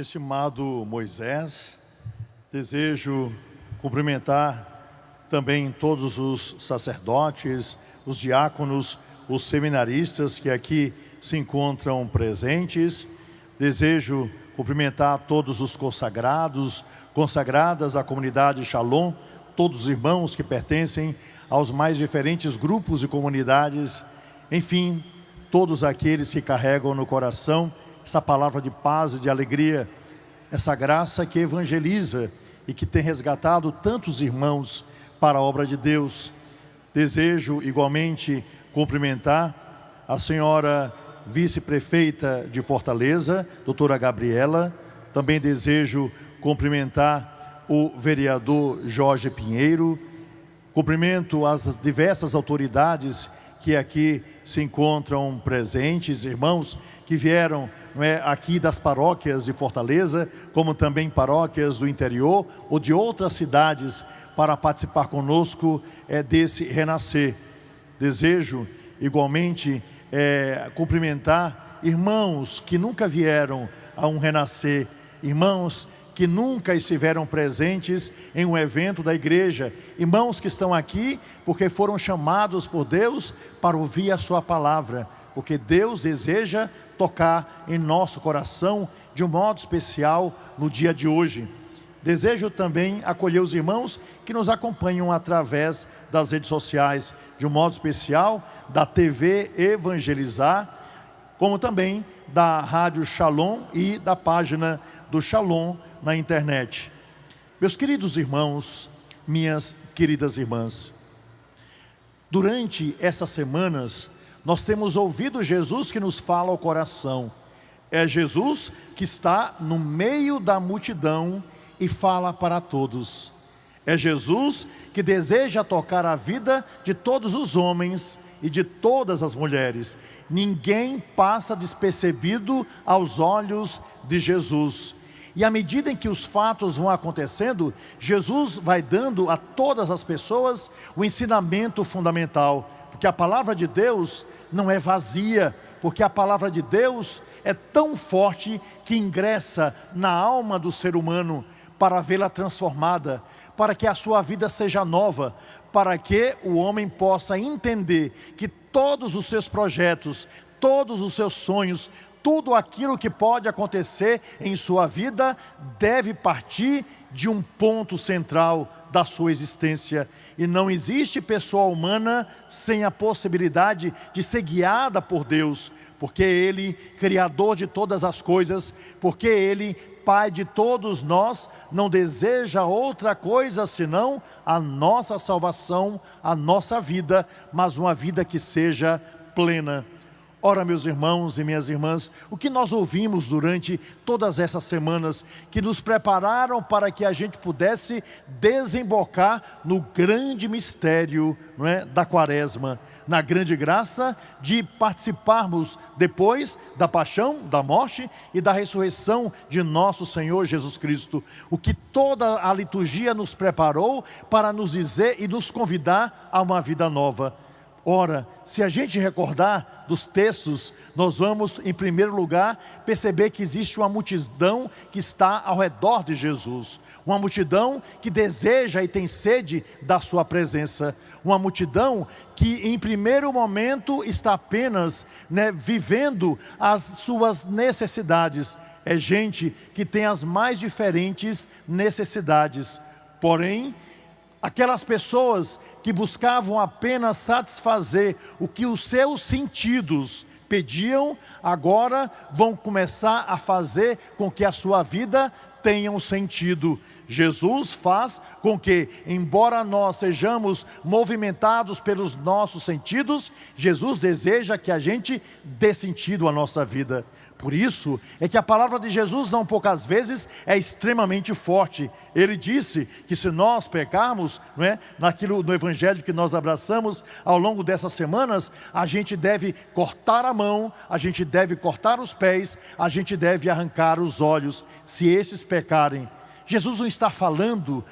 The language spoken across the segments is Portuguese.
Estimado Moisés, desejo cumprimentar também todos os sacerdotes, os diáconos, os seminaristas que aqui se encontram presentes. Desejo cumprimentar todos os consagrados, consagradas à comunidade Shalom, todos os irmãos que pertencem aos mais diferentes grupos e comunidades, enfim, todos aqueles que carregam no coração essa palavra de paz e de alegria, essa graça que evangeliza e que tem resgatado tantos irmãos para a obra de Deus. Desejo igualmente cumprimentar a senhora vice-prefeita de Fortaleza, doutora Gabriela. Também desejo cumprimentar o vereador Jorge Pinheiro. Cumprimento as diversas autoridades que aqui se encontram presentes, irmãos que vieram aqui das paróquias de Fortaleza, como também paróquias do interior ou de outras cidades, para participar conosco desse renascer. Desejo igualmente cumprimentar irmãos que nunca vieram a um renascer, irmãos que nunca estiveram presentes em um evento da igreja, irmãos que estão aqui porque foram chamados por Deus para ouvir a sua palavra, porque Deus deseja tocar em nosso coração de um modo especial no dia de hoje. Desejo também acolher os irmãos que nos acompanham através das redes sociais, de um modo especial da TV Evangelizar, como também da Rádio Shalom e da página do Shalom na internet. Meus queridos irmãos, minhas queridas irmãs, durante essas semanas nós temos ouvido Jesus que nos fala ao coração. É Jesus que está no meio da multidão e fala para todos. É Jesus que deseja tocar a vida de todos os homens e de todas as mulheres. Ninguém passa despercebido aos olhos de Jesus. E à medida em que os fatos vão acontecendo, Jesus vai dando a todas as pessoas o ensinamento fundamental. Porque a palavra de Deus não é vazia, porque a palavra de Deus é tão forte que ingressa na alma do ser humano para vê-la transformada, para que a sua vida seja nova, para que o homem possa entender que todos os seus projetos, todos os seus sonhos, tudo aquilo que pode acontecer em sua vida deve partir de um ponto central da sua existência. E não existe pessoa humana sem a possibilidade de ser guiada por Deus, porque Ele, Criador de todas as coisas, porque Ele, Pai de todos nós, não deseja outra coisa senão a nossa salvação, a nossa vida, mas uma vida que seja plena. Ora, meus irmãos e minhas irmãs, o que nós ouvimos durante todas essas semanas que nos prepararam para que a gente pudesse desembocar no grande mistério, da Quaresma, na grande graça de participarmos depois da paixão, da morte e da ressurreição de nosso Senhor Jesus Cristo. O que toda a liturgia nos preparou para nos dizer e nos convidar a uma vida nova. Ora, se a gente recordar dos textos, nós vamos, em primeiro lugar, perceber que existe uma multidão que está ao redor de Jesus. Uma multidão que deseja e tem sede da sua presença. Uma multidão que, em primeiro momento, está apenas vivendo as suas necessidades. É gente que tem as mais diferentes necessidades. Porém, aquelas pessoas que buscavam apenas satisfazer o que os seus sentidos pediam, agora vão começar a fazer com que a sua vida tenha um sentido. Jesus faz com que, embora nós sejamos movimentados pelos nossos sentidos, Jesus deseja que a gente dê sentido à nossa vida. Por isso é que a palavra de Jesus, não poucas vezes, é extremamente forte. Ele disse que se nós pecarmos, no evangelho que nós abraçamos ao longo dessas semanas, a gente deve cortar a mão, a gente deve cortar os pés, a gente deve arrancar os olhos, se esses pecarem. Jesus não está falando,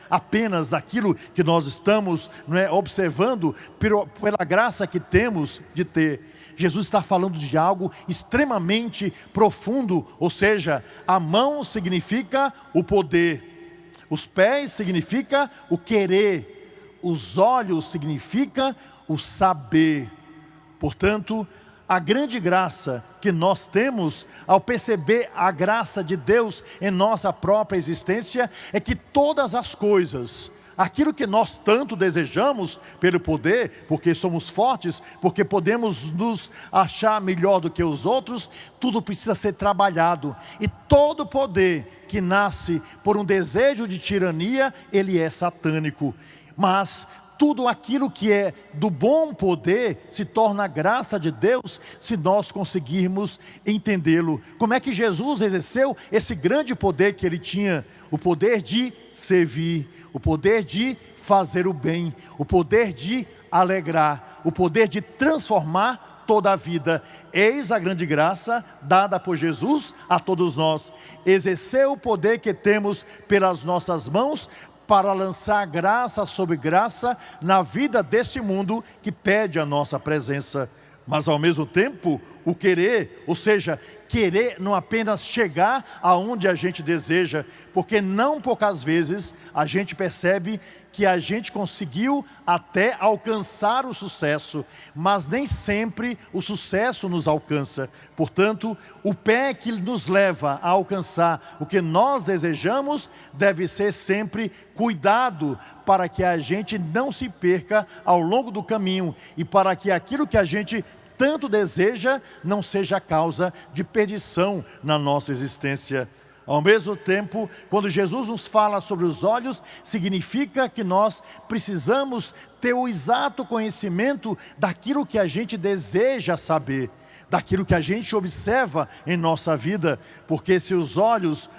apenas daquilo que nós estamos, observando pela graça que temos de ter. Jesus está falando de algo extremamente profundo, ou seja, a mão significa o poder, os pés significa o querer, os olhos significa o saber. Portanto, a grande graça que nós temos ao perceber a graça de Deus em nossa própria existência é que todas as coisas, aquilo que nós tanto desejamos pelo poder, porque somos fortes, porque podemos nos achar melhor do que os outros, tudo precisa ser trabalhado. E todo poder que nasce por um desejo de tirania, ele é satânico. Mas tudo aquilo que é do bom poder se torna graça de Deus se nós conseguirmos entendê-lo. Como é que Jesus exerceu esse grande poder que ele tinha? O poder de servir, o poder de fazer o bem, o poder de alegrar, o poder de transformar toda a vida. Eis a grande graça dada por Jesus a todos nós. Exercer o poder que temos pelas nossas mãos para lançar graça sobre graça na vida deste mundo que pede a nossa presença. Mas ao mesmo tempo, o querer, ou seja, querer não apenas chegar aonde a gente deseja, porque não poucas vezes a gente percebe que a gente conseguiu até alcançar o sucesso, mas nem sempre o sucesso nos alcança. Portanto, o pé que nos leva a alcançar o que nós desejamos deve ser sempre cuidado para que a gente não se perca ao longo do caminho e para que aquilo que a gente tanto deseja não seja causa de perdição na nossa existência. Ao mesmo tempo, quando Jesus nos fala sobre os olhos, significa que nós precisamos ter o exato conhecimento daquilo que a gente deseja saber, daquilo que a gente observa em nossa vida, porque se os olhos,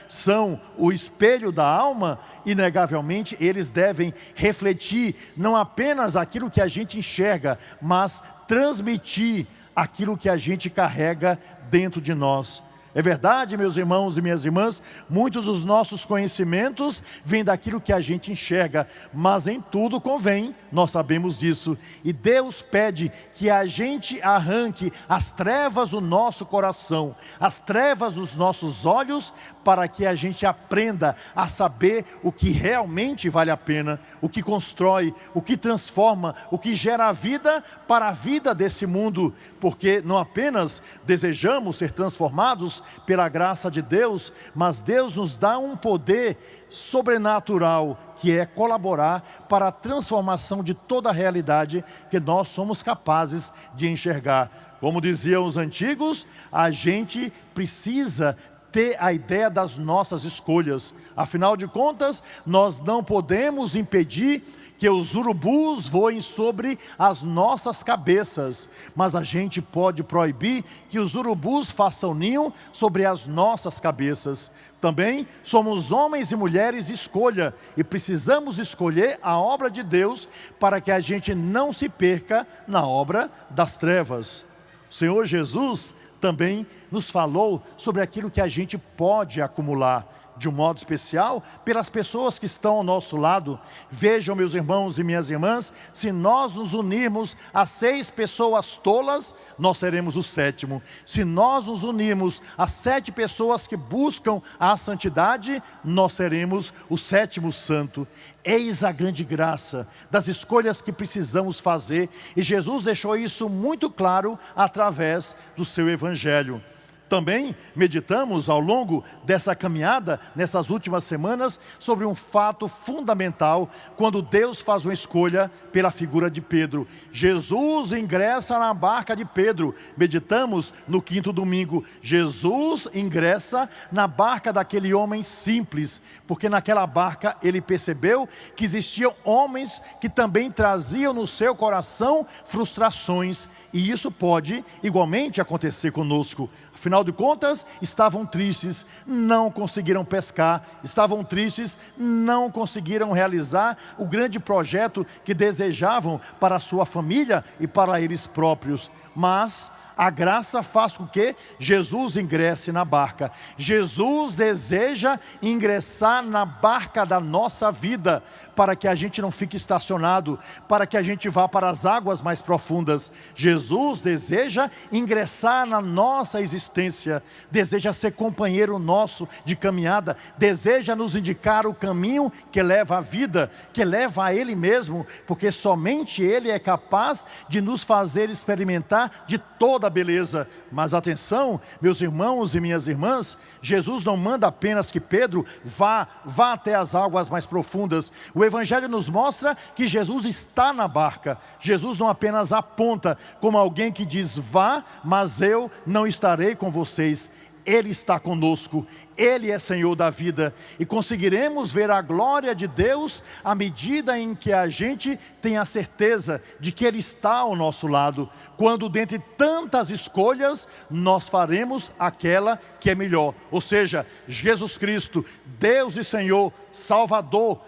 são o espelho da alma, inegavelmente eles devem refletir não apenas aquilo que a gente enxerga, mas transmitir aquilo que a gente carrega dentro de nós. É verdade, meus irmãos e minhas irmãs, muitos dos nossos conhecimentos vêm daquilo que a gente enxerga, mas em tudo convém, nós sabemos disso. E Deus pede que a gente arranque as trevas do nosso coração, as trevas dos nossos olhos, para que a gente aprenda a saber o que realmente vale a pena, o que constrói, o que transforma, o que gera vida para a vida desse mundo, porque não apenas desejamos ser transformados pela graça de Deus, mas Deus nos dá um poder sobrenatural, que é colaborar para a transformação de toda a realidade que nós somos capazes de enxergar. Como diziam os antigos, a gente precisa ter a ideia das nossas escolhas. Afinal de contas, nós não podemos impedir que os urubus voem sobre as nossas cabeças, mas a gente pode proibir que os urubus façam ninho sobre as nossas cabeças. Também somos homens e mulheres de escolha e precisamos escolher a obra de Deus para que a gente não se perca na obra das trevas. O Senhor Jesus também nos falou sobre aquilo que a gente pode acumular, de um modo especial, pelas pessoas que estão ao nosso lado. Vejam, meus irmãos e minhas irmãs, se nós nos unirmos a 6 pessoas tolas, nós seremos o 7º. Se nós nos unirmos a 7 pessoas que buscam a santidade, nós seremos o 7º santo. Eis a grande graça das escolhas que precisamos fazer, e Jesus deixou isso muito claro através do seu Evangelho. Também meditamos ao longo dessa caminhada, nessas últimas semanas, sobre um fato fundamental, quando Deus faz uma escolha pela figura de Pedro. Jesus ingressa na barca de Pedro. Meditamos no 5º domingo. Jesus ingressa na barca daquele homem simples, porque naquela barca ele percebeu que existiam homens que também traziam no seu coração frustrações, e isso pode igualmente acontecer conosco. Afinal de contas, estavam tristes, não conseguiram pescar, estavam tristes, não conseguiram realizar o grande projeto que desejavam para a sua família e para eles próprios. Mas A graça faz com que Jesus ingresse na barca. Jesus deseja ingressar na barca da nossa vida, para que a gente não fique estacionado, para que a gente vá para as águas mais profundas. Jesus deseja ingressar na nossa existência, deseja ser companheiro nosso de caminhada, deseja nos indicar o caminho que leva à vida, que leva a Ele mesmo, porque somente Ele é capaz de nos fazer experimentar de toda a beleza. Mas atenção, meus irmãos e minhas irmãs, Jesus não manda apenas que Pedro vá até as águas mais profundas. O Evangelho nos mostra que Jesus está na barca. Jesus não apenas aponta como alguém que diz vá, mas eu não estarei com vocês. Ele está conosco, Ele é Senhor da vida, e conseguiremos ver a glória de Deus à medida em que a gente tem a certeza de que Ele está ao nosso lado, quando dentre tantas escolhas nós faremos aquela que é melhor, ou seja, Jesus Cristo, Deus e Senhor, Salvador,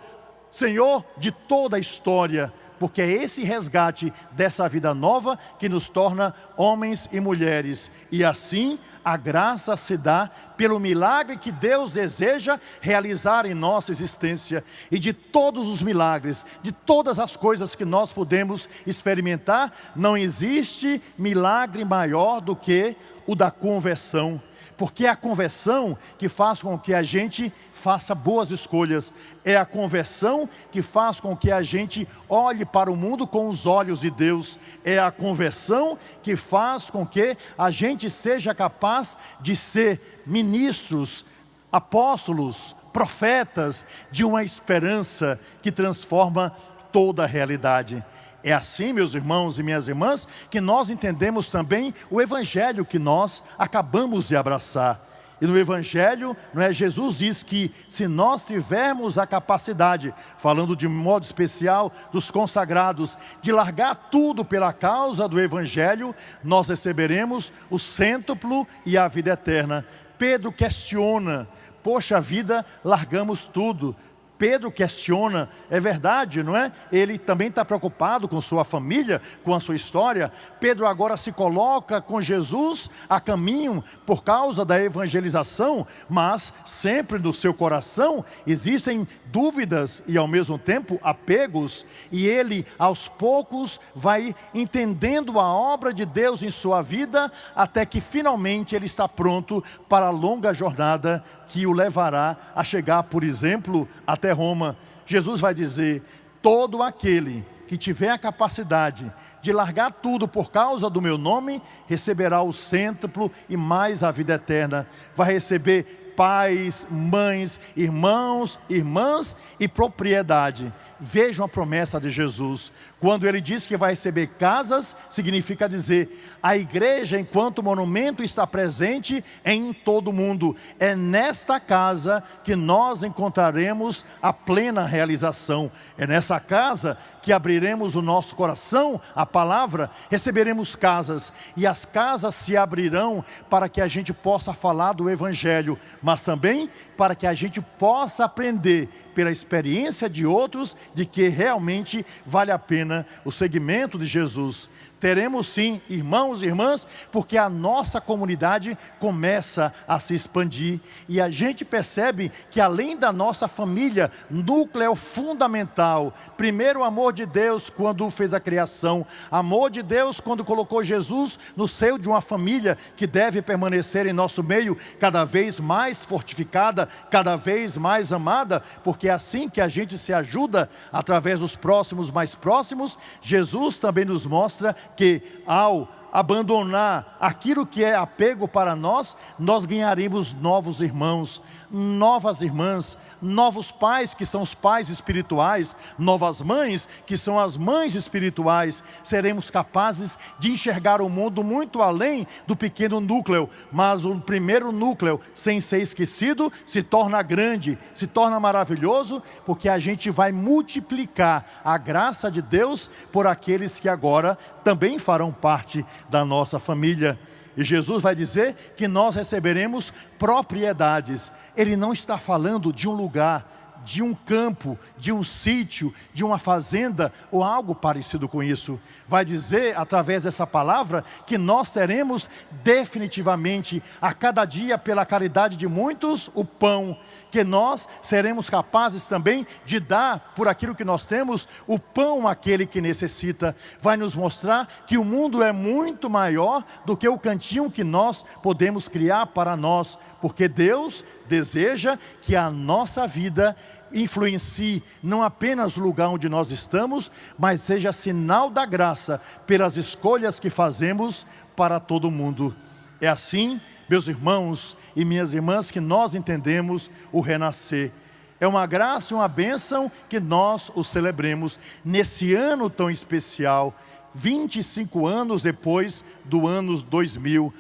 Senhor de toda a história, porque é esse resgate dessa vida nova que nos torna homens e mulheres, e assim a graça se dá pelo milagre que Deus deseja realizar em nossa existência. E de todos os milagres, de todas as coisas que nós podemos experimentar, não existe milagre maior do que o da conversão. Porque é a conversão que faz com que a gente faça boas escolhas. É a conversão que faz com que a gente olhe para o mundo com os olhos de Deus. É a conversão que faz com que a gente seja capaz de ser ministros, apóstolos, profetas de uma esperança que transforma toda a realidade. É assim, meus irmãos e minhas irmãs, que nós entendemos também o Evangelho que nós acabamos de abraçar. E no Evangelho, Jesus diz que se nós tivermos a capacidade, falando de modo especial dos consagrados, de largar tudo pela causa do Evangelho, nós receberemos o cêntuplo e a vida eterna. Pedro questiona, poxa vida, largamos tudo. Pedro questiona, é verdade, não é? Ele também está preocupado com sua família, com a sua história. Pedro agora se coloca com Jesus a caminho por causa da evangelização, mas sempre no seu coração existem dúvidas e ao mesmo tempo apegos. E ele aos poucos vai entendendo a obra de Deus em sua vida, até que finalmente ele está pronto para a longa jornada que o levará a chegar, por exemplo, até Roma. Jesus vai dizer, todo aquele que tiver a capacidade de largar tudo por causa do meu nome, receberá o cêntuplo e mais a vida eterna. Vai receber pais, mães, irmãos, irmãs e propriedade. Vejam a promessa de Jesus. Quando ele diz que vai receber casas, significa dizer, a igreja enquanto monumento está presente em todo o mundo. É nesta casa que nós encontraremos a plena realização. É nessa casa que abriremos o nosso coração, a palavra, receberemos casas. E as casas se abrirão para que a gente possa falar do Evangelho, mas também para que a gente possa aprender pela experiência de outros, de que realmente vale a pena o seguimento de Jesus. Teremos sim, irmãos e irmãs, porque a nossa comunidade começa a se expandir e a gente percebe que além da nossa família, núcleo fundamental, primeiro o amor de Deus quando fez a criação, amor de Deus quando colocou Jesus no seio de uma família que deve permanecer em nosso meio, cada vez mais fortificada, cada vez mais amada, porque é assim que a gente se ajuda através dos próximos mais próximos. Jesus também nos mostra que ao abandonar aquilo que é apego para nós, nós ganharemos novos irmãos, novas irmãs, novos pais que são os pais espirituais, novas mães que são as mães espirituais. Seremos capazes de enxergar o mundo muito além do pequeno núcleo, mas o primeiro núcleo, sem ser esquecido, se torna grande, se torna maravilhoso, porque a gente vai multiplicar a graça de Deus por aqueles que agora também farão parte da nossa família. E Jesus vai dizer que nós receberemos propriedades. Ele não está falando de um lugar, de um campo, de um sítio, de uma fazenda ou algo parecido com isso. Vai dizer, através dessa palavra, que nós teremos definitivamente, a cada dia, pela caridade de muitos, o pão. Que nós seremos capazes também de dar, por aquilo que nós temos, o pão àquele que necessita. Vai nos mostrar que o mundo é muito maior do que o cantinho que nós podemos criar para nós. Porque Deus deseja que a nossa vida influencie não apenas o lugar onde nós estamos, mas seja sinal da graça pelas escolhas que fazemos para todo mundo. É assim, meus irmãos e minhas irmãs, que nós entendemos o renascer. É uma graça e uma bênção que nós o celebremos nesse ano tão especial, 25 anos depois do ano 2000,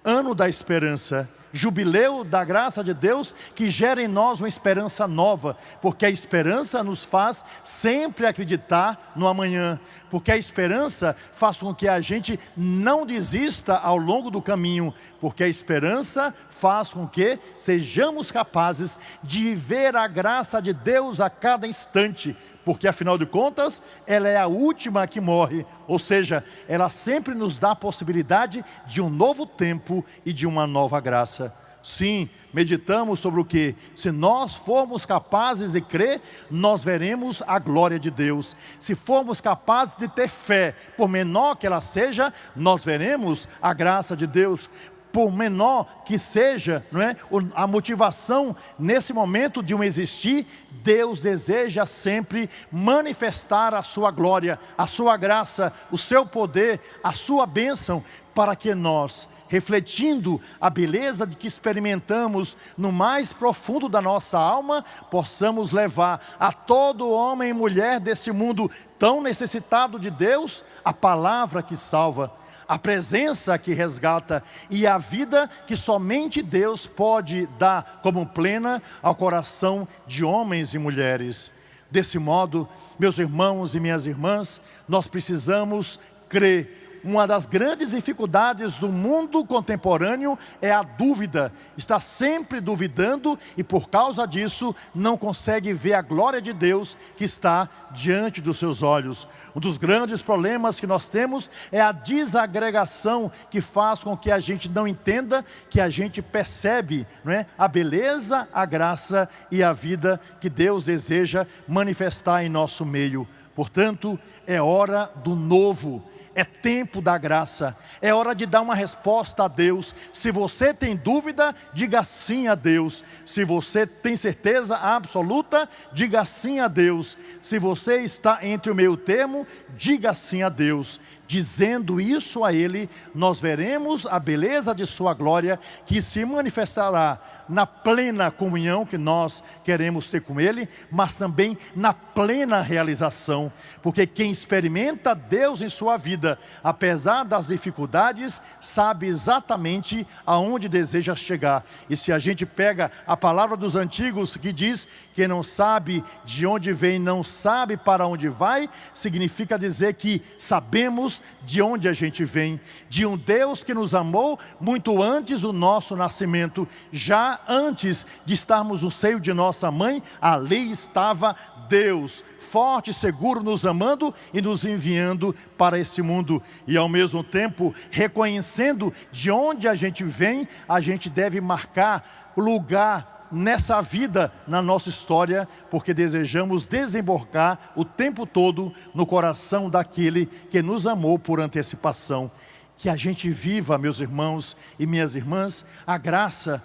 ano da esperança. Jubileu da graça de Deus que gera em nós uma esperança nova, porque a esperança nos faz sempre acreditar no amanhã, porque a esperança faz com que a gente não desista ao longo do caminho, porque a esperança faz com que sejamos capazes de viver a graça de Deus a cada instante, porque afinal de contas, ela é a última que morre, ou seja, ela sempre nos dá a possibilidade de um novo tempo e de uma nova graça. Sim, meditamos sobre o que? Se nós formos capazes de crer, nós veremos a glória de Deus. Se formos capazes de ter fé, por menor que ela seja, nós veremos a graça de Deus. Por menor que seja, não é, a motivação nesse momento de um existir, Deus deseja sempre manifestar a sua glória, a sua graça, o seu poder, a sua bênção, para que nós, refletindo a beleza de que experimentamos no mais profundo da nossa alma, possamos levar a todo homem e mulher desse mundo tão necessitado de Deus, a palavra que salva, a presença que resgata e a vida que somente Deus pode dar como plena ao coração de homens e mulheres. Desse modo, meus irmãos e minhas irmãs, nós precisamos crer. Uma das grandes dificuldades do mundo contemporâneo é a dúvida. Está sempre duvidando e por causa disso não consegue ver a glória de Deus que está diante dos seus olhos. Um dos grandes problemas que nós temos é a desagregação que faz com que a gente não entenda, que a gente percebe, não é, a beleza, a graça e a vida que Deus deseja manifestar em nosso meio. Portanto, é hora do novo. É tempo da graça, é hora de dar uma resposta a Deus. Se você tem dúvida, diga sim a Deus. Se você tem certeza absoluta, diga sim a Deus. Se você está entre o meio termo, diga sim a Deus. Dizendo isso a Ele, nós veremos a beleza de sua glória, que se manifestará na plena comunhão que nós queremos ter com Ele, mas também na plena realização, porque quem experimenta Deus em sua vida, apesar das dificuldades, sabe exatamente aonde deseja chegar. E se a gente pega a palavra dos antigos que diz, quem não sabe de onde vem, não sabe para onde vai, significa dizer que sabemos de onde a gente vem, de um Deus que nos amou muito antes do nosso nascimento, já antes de estarmos no seio de nossa mãe, ali estava Deus, forte e seguro, nos amando e nos enviando para esse mundo. E ao mesmo tempo, reconhecendo de onde a gente vem, a gente deve marcar lugar nessa vida, na nossa história, porque desejamos desembarcar o tempo todo no coração daquele que nos amou por antecipação. Que a gente viva, meus irmãos e minhas irmãs, a graça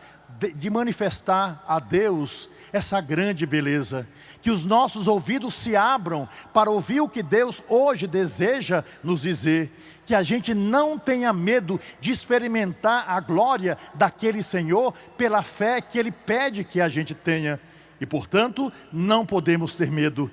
de manifestar a Deus essa grande beleza. Que os nossos ouvidos se abram para ouvir o que Deus hoje deseja nos dizer. Que a gente não tenha medo de experimentar a glória daquele Senhor pela fé que Ele pede que a gente tenha. E portanto, não podemos ter medo.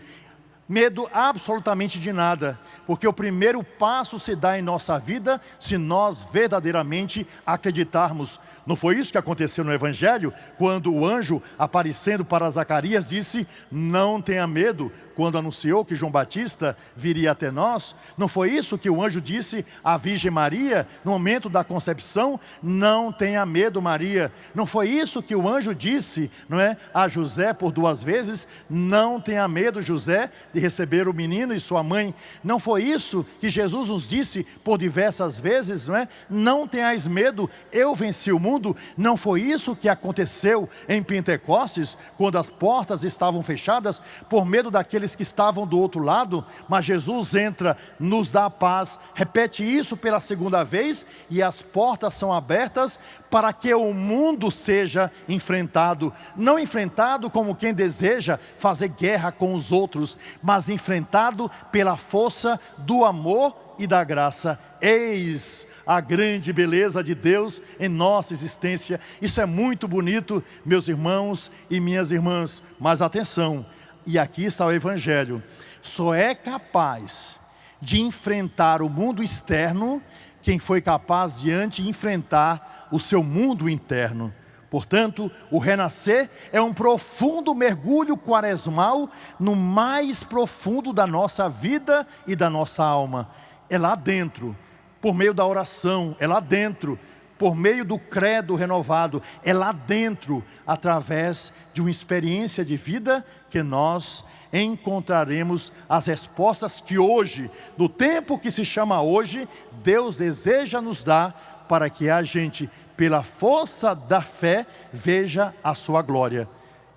Medo absolutamente de nada, porque o primeiro passo se dá em nossa vida se nós verdadeiramente acreditarmos. Não foi isso que aconteceu no Evangelho, quando o anjo, aparecendo para Zacarias, disse: não tenha medo, quando anunciou que João Batista viria até nós? Não foi isso que o anjo disse à Virgem Maria, no momento da concepção? Não tenha medo, Maria. Não foi isso que o anjo disse, não é, a José por 2 vezes? Não tenha medo, José, de receber o menino e sua mãe. Não foi isso que Jesus nos disse por diversas vezes, não é? Não tenhais medo, eu venci o mundo. Não foi isso que aconteceu em Pentecostes, quando as portas estavam fechadas por medo daqueles que estavam do outro lado? Mas Jesus entra, nos dá paz, repete isso pela 2ª vez, e as portas são abertas para que o mundo seja enfrentado. Não enfrentado como quem deseja fazer guerra com os outros, mas enfrentado pela força do amor e da graça. Eis a grande beleza de Deus em nossa existência. Isso é muito bonito, meus irmãos e minhas irmãs. Mas atenção, e aqui está o Evangelho: só é capaz de enfrentar o mundo externo quem foi capaz de antes enfrentar o seu mundo interno. Portanto, o renascer é um profundo mergulho quaresmal no mais profundo da nossa vida e da nossa alma. É lá dentro, por meio da oração, é lá dentro, por meio do credo renovado, é lá dentro, através de uma experiência de vida, que nós encontraremos as respostas que hoje, no tempo que se chama hoje, Deus deseja nos dar, para que a gente, pela força da fé, veja a sua glória.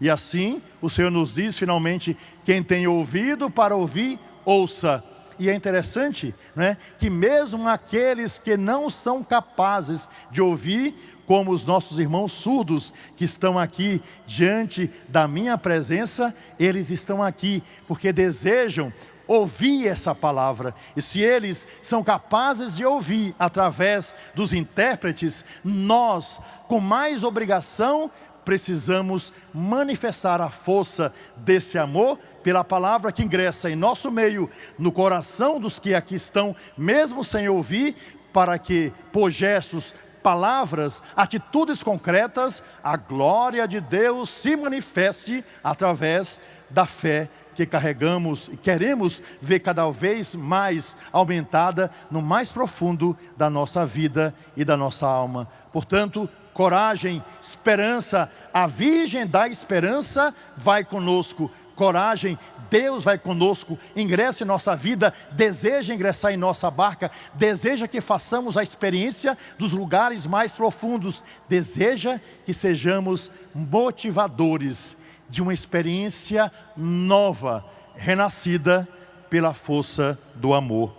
E assim, o Senhor nos diz finalmente: quem tem ouvido para ouvir, ouça. E é interessante, né, que mesmo aqueles que não são capazes de ouvir, como os nossos irmãos surdos que estão aqui diante da minha presença, eles estão aqui porque desejam ouvir essa palavra. E se eles são capazes de ouvir através dos intérpretes, nós, com mais obrigação, precisamos manifestar a força desse amor pela palavra que ingressa em nosso meio, no coração dos que aqui estão, mesmo sem ouvir, para que, por gestos, palavras, atitudes concretas, a glória de Deus se manifeste através da fé que carregamos e queremos ver cada vez mais aumentada no mais profundo da nossa vida e da nossa alma. Portanto, coragem, esperança, a Virgem da Esperança vai conosco. Coragem, Deus vai conosco, ingressa em nossa vida, deseja ingressar em nossa barca, deseja que façamos a experiência dos lugares mais profundos, deseja que sejamos motivadores de uma experiência nova, renascida pela força do amor.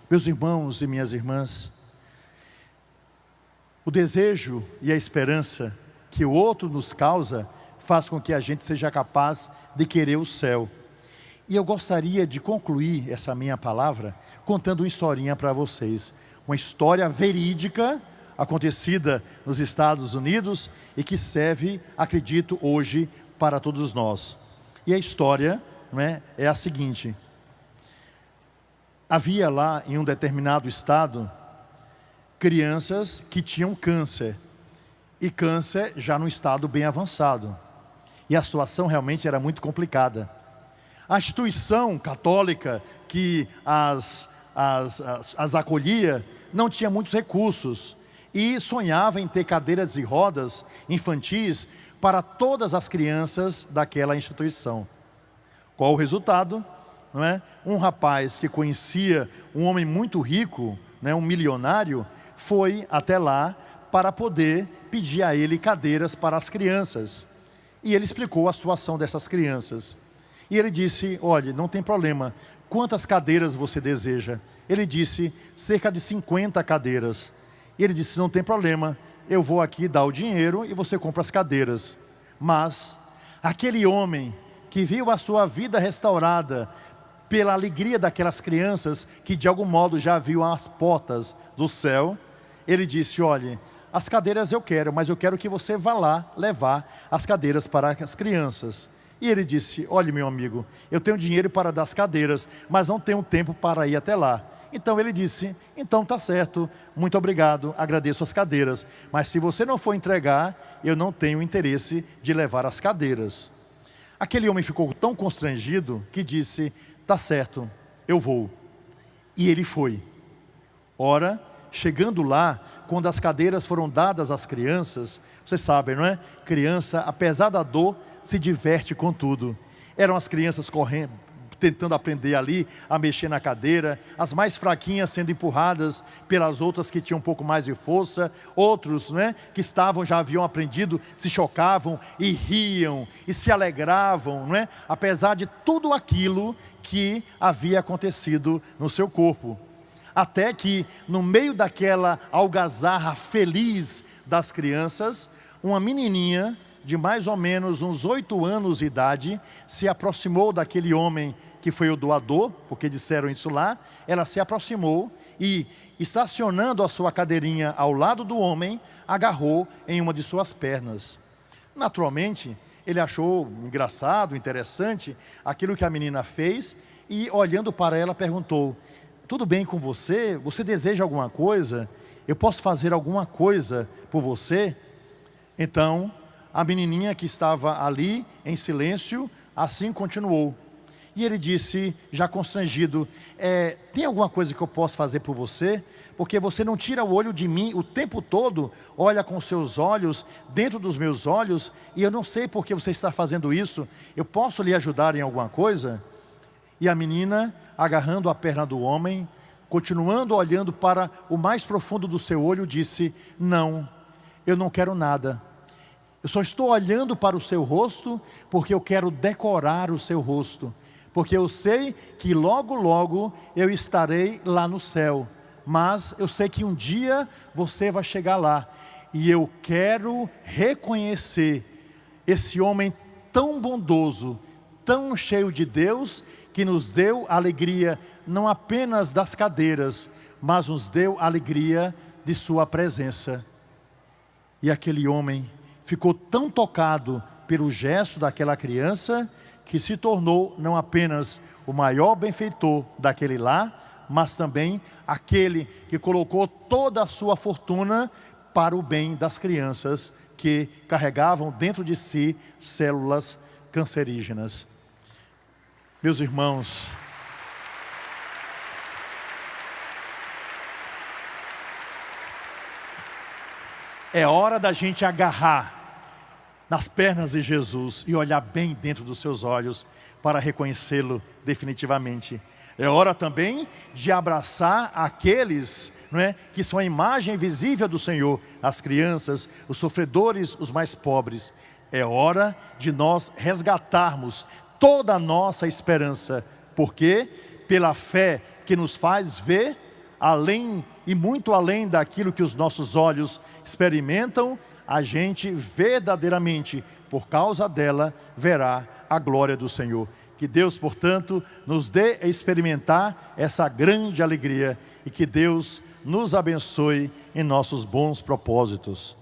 Meus irmãos e minhas irmãs, o desejo e a esperança que o outro nos causa faz com que a gente seja capaz de querer o céu. E eu gostaria de concluir essa minha palavra contando uma historinha para vocês. Uma história verídica, acontecida nos Estados Unidos e que serve, acredito, hoje para todos nós. E a história, não é a seguinte: havia lá em um determinado estado crianças que tinham câncer, e câncer já num estado bem avançado, e a situação realmente era muito complicada. A instituição católica que as acolhia não tinha muitos recursos, e sonhava em ter cadeiras de rodas infantis para todas as crianças daquela instituição. Qual o resultado? Não é? Um rapaz que conhecia um homem muito rico, né, um milionário, foi até lá para poder pedir a ele cadeiras para as crianças. E ele explicou a situação dessas crianças. E ele disse: olha, não tem problema, quantas cadeiras você deseja? Ele disse: cerca de 50 cadeiras. E ele disse: não tem problema, eu vou aqui dar o dinheiro e você compra as cadeiras. Mas aquele homem que viu a sua vida restaurada pela alegria daquelas crianças, que de algum modo já viu as portas do céu, ele disse: olha, as cadeiras eu quero, mas eu quero que você vá lá levar as cadeiras para as crianças. E ele disse: olhe, meu amigo, eu tenho dinheiro para dar as cadeiras, mas não tenho tempo para ir até lá. Então ele disse: então tá certo, muito obrigado, agradeço as cadeiras, mas se você não for entregar, eu não tenho interesse de levar as cadeiras. Aquele homem ficou tão constrangido que disse: tá certo, eu vou. E ele foi. Ora, chegando lá, quando as cadeiras foram dadas às crianças, vocês sabem, não é? Criança, apesar da dor, se diverte com tudo. Eram as crianças correndo, tentando aprender ali a mexer na cadeira, as mais fraquinhas sendo empurradas pelas outras que tinham um pouco mais de força, outros, né, que já haviam aprendido, se chocavam e riam e se alegravam, né, apesar de tudo aquilo que havia acontecido no seu corpo. Até que no meio daquela algazarra feliz das crianças, uma menininha de mais ou menos uns 8 anos de idade se aproximou daquele homem que foi o doador, porque disseram isso lá. Ela se aproximou e, estacionando a sua cadeirinha ao lado do homem, agarrou em uma de suas pernas. Naturalmente, ele achou engraçado, interessante aquilo que a menina fez e, olhando para ela, perguntou: tudo bem com você? Você deseja alguma coisa? Eu posso fazer alguma coisa por você? Então, a menininha que estava ali, em silêncio, assim continuou. E ele disse, já constrangido: tem alguma coisa que eu possa fazer por você? Porque você não tira o olho de mim o tempo todo, olha com seus olhos dentro dos meus olhos, e eu não sei por que você está fazendo isso. Eu posso lhe ajudar em alguma coisa? E a menina, agarrando a perna do homem, continuando olhando para o mais profundo do seu olho, disse: não, eu não quero nada. Eu só estou olhando para o seu rosto porque eu quero decorar o seu rosto. Porque eu sei que logo, logo eu estarei lá no céu. Mas eu sei que um dia você vai chegar lá. E eu quero reconhecer esse homem tão bondoso, tão cheio de Deus, que nos deu alegria não apenas das cadeiras, mas nos deu alegria de sua presença. E aquele homem ficou tão tocado pelo gesto daquela criança, que se tornou não apenas o maior benfeitor daquele lar, mas também aquele que colocou toda a sua fortuna para o bem das crianças que carregavam dentro de si células cancerígenas. Meus irmãos, é hora da gente agarrar nas pernas de Jesus e olhar bem dentro dos seus olhos para reconhecê-lo definitivamente. É hora também de abraçar aqueles, não é, que são a imagem visível do Senhor, as crianças, os sofredores, os mais pobres. É hora de nós resgatarmos toda a nossa esperança, porque pela fé que nos faz ver além e muito além daquilo que os nossos olhos experimentam, a gente verdadeiramente, por causa dela, verá a glória do Senhor. Que Deus, portanto, nos dê a experimentar essa grande alegria e que Deus nos abençoe em nossos bons propósitos.